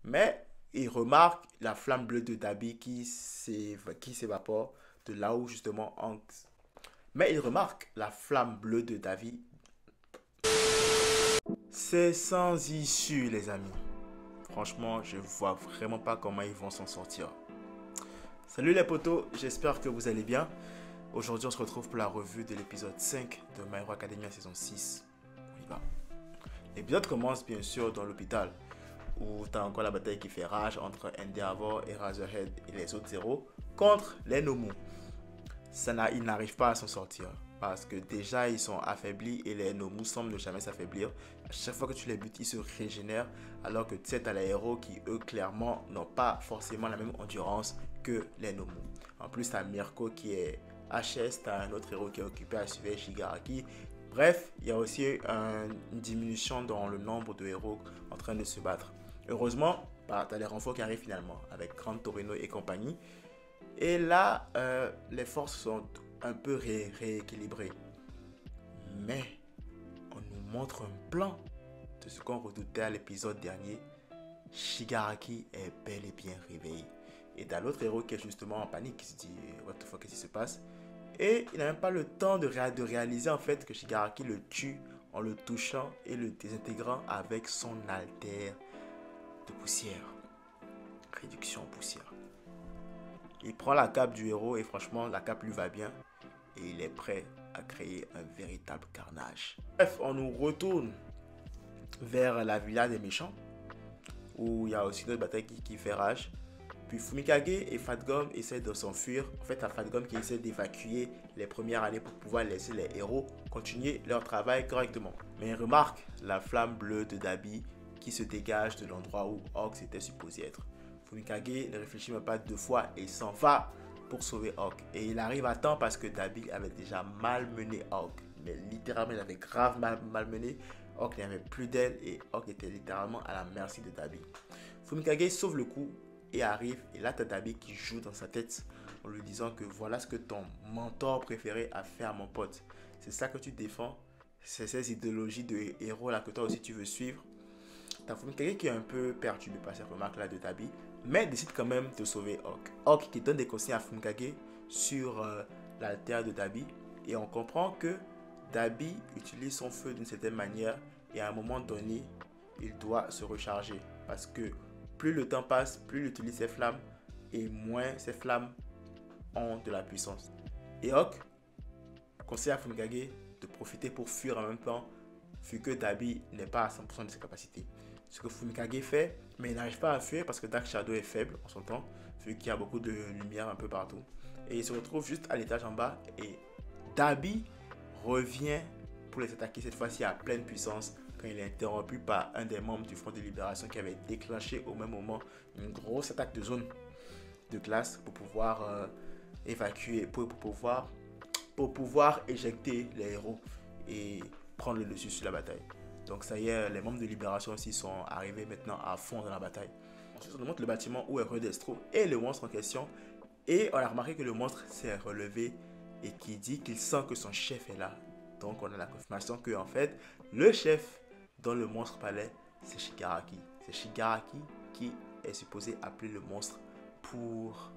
Mais il remarque la flamme bleue de Dabi qui s'évapore de là où justement Hank. Mais il remarque la flamme bleue de Davi. C'est sans issue, les amis. Franchement, je vois vraiment pas comment ils vont s'en sortir. Salut les potos, j'espère que vous allez bien. Aujourd'hui, on se retrouve pour la revue de l'épisode 5 de My Hero Academia saison 6. On y va. L'épisode commence bien sûr dans l'hôpital, où tu as encore la bataille qui fait rage entre Endeavor et Razorhead et les autres héros contre les Nomu. Ils n'arrivent pas à s'en sortir parce que déjà ils sont affaiblis et les Nomu semblent ne jamais s'affaiblir. À chaque fois que tu les butes, ils se régénèrent, alors que tu sais, tu as les héros qui eux clairement n'ont pas forcément la même endurance que les Nomu. En plus, tu as Mirko qui est HS, tu as un autre héros qui est occupé à suivre Shigaraki. Bref, il y a aussi une diminution dans le nombre de héros en train de se battre. Heureusement, tu as les renforts qui arrivent finalement avec Grand Torino et compagnie. Et là, les forces sont un peu rééquilibrées. Mais on nous montre un plan de ce qu'on redoutait à l'épisode dernier. Shigaraki est bel et bien réveillé. Et t'as l'autre héros qui est justement en panique, qui se dit what the fuck, qu'est-ce qui se passe? Et il n'a même pas le temps de réaliser en fait que Shigaraki le tue en le touchant et le désintégrant avec son alter de poussière. Réduction en poussière. Il prend la cape du héros et franchement la cape lui va bien et il est prêt à créer un véritable carnage. Bref, on nous retourne vers la villa des méchants où il y a aussi une autre bataille qui fait rage. Puis Fumikage et Fatgum essaient de s'enfuir. En fait, t'as Fatgum qui essaie d'évacuer les premières années pour pouvoir laisser les héros continuer leur travail correctement. Mais il remarque la flamme bleue de Dabi qui se dégage de l'endroit où Hawks était supposé être. Fumikage ne réfléchit même pas deux fois et s'en va pour sauver Hawk. Et il arrive à temps parce que Dabi avait déjà malmené Hawk. Mais littéralement, il avait grave malmené. Hawk n'avait plus d'aile et Hawk était littéralement à la merci de Dabi. Fumikage sauve le coup et arrive. Et là, tu as Dabi qui joue dans sa tête en lui disant que voilà ce que ton mentor préféré a fait à mon pote. C'est ça que tu défends. C'est ces idéologies de héros là que toi aussi tu veux suivre. T'as Fumikage qui est un peu perturbé par ces remarques là de Dabi, mais décide quand même de sauver Hawk. Hawk qui donne des conseils à Fumikage sur l'alter de Dabi, et on comprend que Dabi utilise son feu d'une certaine manière et à un moment donné, il doit se recharger parce que plus le temps passe, plus il utilise ses flammes et moins ces flammes ont de la puissance. Et Hawk conseille à Fumikage de profiter pour fuir en même temps, vu que Dabi n'est pas à 100% de ses capacités. Ce que Fumikage fait, mais il n'arrive pas à fuir parce que Dark Shadow est faible en son temps, vu qu'il y a beaucoup de lumière un peu partout. Et il se retrouve juste à l'étage en bas et Dabi revient pour les attaquer cette fois-ci à pleine puissance quand il est interrompu par un des membres du Front de Libération qui avait déclenché au même moment une grosse attaque de zone de glace pour pouvoir évacuer, pour pouvoir éjecter les héros et prendre le dessus sur la bataille. Donc ça y est, les membres de Libération aussi sont arrivés maintenant à fond dans la bataille. Ensuite, on nous montre le bâtiment où est Redestro et le monstre en question. Et on a remarqué que le monstre s'est relevé et qui dit qu'il sent que son chef est là. Donc on a la confirmation que en fait, le chef dans le monstre palais, c'est Shigaraki. C'est Shigaraki qui est supposé appeler le monstre pour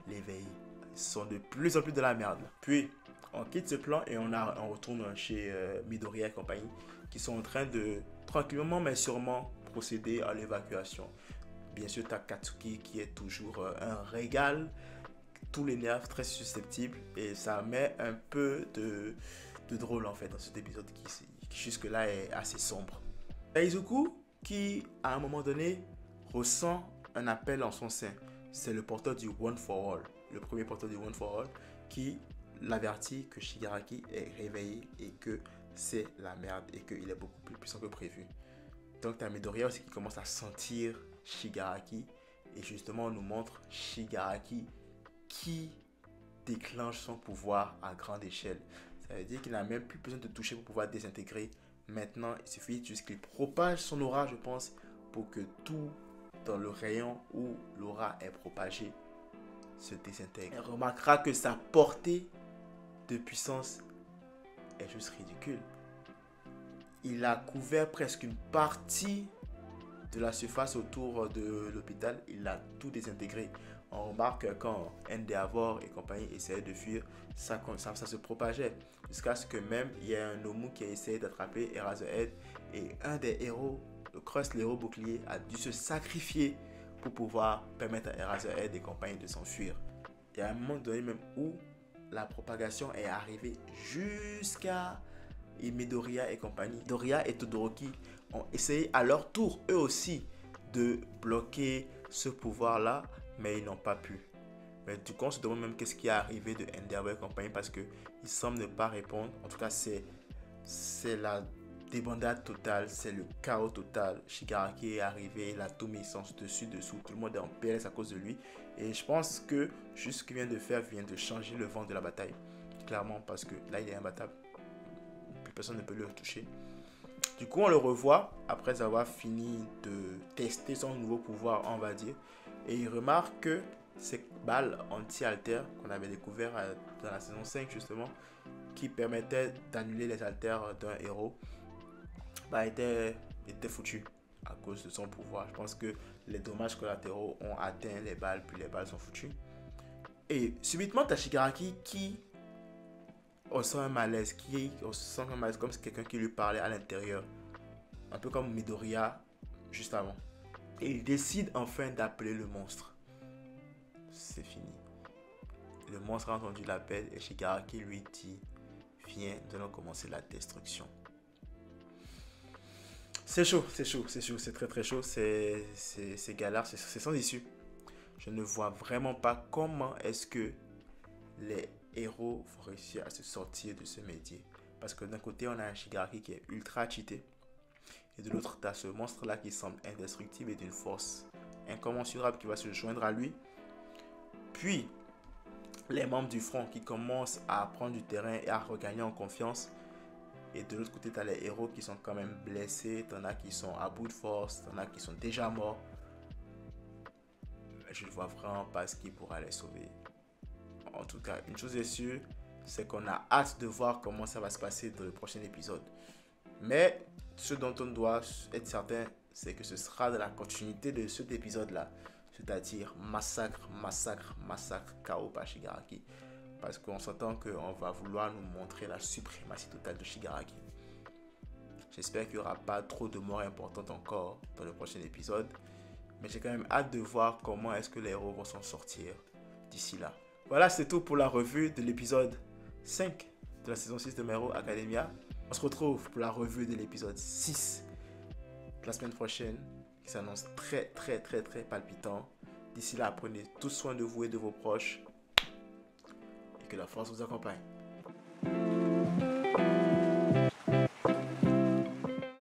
l'éveiller. Ils sont de plus en plus de la merde. Puis, on quitte ce plan et on retourne chez Midoriya et compagnie qui sont en train de tranquillement mais sûrement procéder à l'évacuation. Bien sûr, tu as Katsuki qui est toujours un régal, tous les nerfs très susceptibles et ça met un peu de drôle en fait dans cet épisode qui jusque-là est assez sombre. T'as Izuku qui à un moment donné ressent un appel en son sein. C'est le porteur du One for All, le premier porteur du One for All qui l'avertit que Shigaraki est réveillé et que c'est la merde et qu'il est beaucoup plus puissant que prévu. Donc tu as Midoriya aussi qui commence à sentir Shigaraki et justement on nous montre Shigaraki qui déclenche son pouvoir à grande échelle. Ça veut dire qu'il n'a même plus besoin de toucher pour pouvoir désintégrer. Maintenant, il suffit juste qu'il propage son aura, je pense, pour que tout dans le rayon où l'aura est propagée se désintègre. On remarquera que sa portée de puissance est juste ridicule. Il a couvert presque une partie de la surface autour de l'hôpital, il a tout désintégré. On remarque que quand Endeavor et compagnie essayaient de fuir, ça se propageait. Jusqu'à ce que même il y ait un Nomu qui a essayé d'attraper Eraserhead et un des héros, le Crust, l'héros bouclier, a dû se sacrifier pour pouvoir permettre à Eraserhead et compagnie de s'enfuir. Il y a un moment donné même où la propagation est arrivée jusqu'à Midoriya et compagnie. Doria et Todoroki ont essayé à leur tour, eux aussi, de bloquer ce pouvoir-là, mais ils n'ont pas pu. Mais du coup, on se demande même qu'est-ce qui est arrivé de Endeavor et compagnie parce qu'ils semblent ne pas répondre. En tout cas, c'est la débandade totale, c'est le chaos total. Shigaraki est arrivé, il a tout mis sens dessus, dessous. Tout le monde est en PLS à cause de lui. Et je pense que juste ce qu'il vient de faire vient de changer le vent de la bataille. Clairement, parce que là, il est imbattable. Plus personne ne peut le toucher. Du coup, on le revoit après avoir fini de tester son nouveau pouvoir, on va dire. Et il remarque que ces balles anti-altères qu'on avait découvert dans la saison 5 justement, qui permettaient d'annuler les altères d'un héros, était foutu à cause de son pouvoir. Je pense que les dommages collatéraux ont atteint les balles, puis les balles sont foutues. Et subitement, t'as Shigaraki qui ressent un malaise, comme si quelqu'un qui lui parlait à l'intérieur. Un peu comme Midoriya juste avant. Et il décide enfin d'appeler le monstre. C'est fini. Le monstre a entendu l'appel et Shigaraki lui dit: viens, nous allons commencer la destruction. C'est chaud, c'est très très chaud, c'est galère, c'est sans issue. Je ne vois vraiment pas comment est-ce que les héros vont réussir à se sortir de ce métier. Parce que d'un côté, on a un Shigaraki qui est ultra cheaté. Et de l'autre, tu as ce monstre-là qui semble indestructible et d'une force incommensurable qui va se joindre à lui. Puis, les membres du front qui commencent à prendre du terrain et à regagner en confiance. Et de l'autre côté, tu as les héros qui sont quand même blessés. Tu en as qui sont à bout de force. Tu en as qui sont déjà morts. Je ne vois vraiment pas ce qui pourra les sauver. En tout cas, une chose est sûre, c'est qu'on a hâte de voir comment ça va se passer dans le prochain épisode. Mais ce dont on doit être certain, c'est que ce sera de la continuité de cet épisode-là. C'est-à-dire massacre, massacre, massacre, KO par Shigaraki. Parce qu'on s'entend qu'on va vouloir nous montrer la suprématie totale de Shigaraki. J'espère qu'il n'y aura pas trop de morts importantes encore dans le prochain épisode. Mais j'ai quand même hâte de voir comment est-ce que les héros vont s'en sortir d'ici là. Voilà, c'est tout pour la revue de l'épisode 5 de la saison 6 de My Hero Academia. On se retrouve pour la revue de l'épisode 6 de la semaine prochaine, qui s'annonce très très très très palpitant. D'ici là, prenez tout soin de vous et de vos proches. Et que la force vous accompagne.